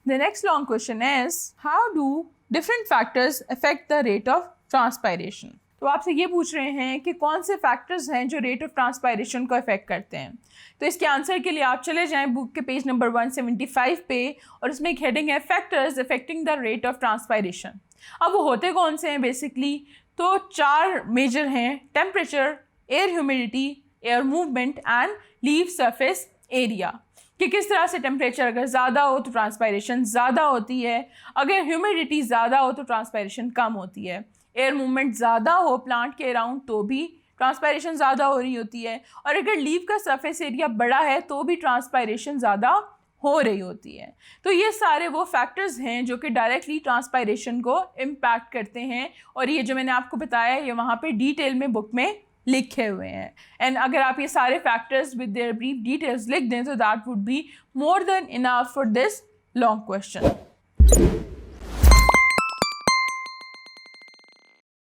The next long question is, how do different factors affect the rate of transpiration? तो आपसे ये पूछ रहे हैं कि कौन से फैक्टर्स हैं जो रेट ऑफ ट्रांसपायरेशन को अफेक्ट करते हैं। तो इसके आंसर के लिए आप चले जाएं बुक के पेज नंबर 175 पे, और इसमें एक हेडिंग है factors affecting the rate of transpiration. अब वो होते कौन से हैं बेसिकली, तो 4 मेजर हैं: temperature, air humidity, air movement and leave surface area. कि किस तरह से टेम्परेचर अगर ज़्यादा हो तो ट्रांसपायरेशन ज़्यादा होती है, अगर ह्यूमिडिटी ज़्यादा हो तो ट्रांसपायरेशन कम होती है, एयर मूवमेंट ज़्यादा हो प्लांट के अराउंड तो भी ट्रांसपायरेशन ज़्यादा हो रही होती है, और अगर लीव का सरफेस एरिया बड़ा है तो भी ट्रांसपायरेशन ज़्यादा हो रही होती है। तो ये सारे वो फैक्टर्स हैं जो कि डायरेक्टली ट्रांसपायरेशन को इम्पैक्ट करते हैं, और ये जो मैंने आपको बताया ये वहाँ पे डिटेल में बुक में लिखे हुए हैं। एंड अगर आप ये सारे factors with their brief details लिख दें तो that would be more than enough for this long question.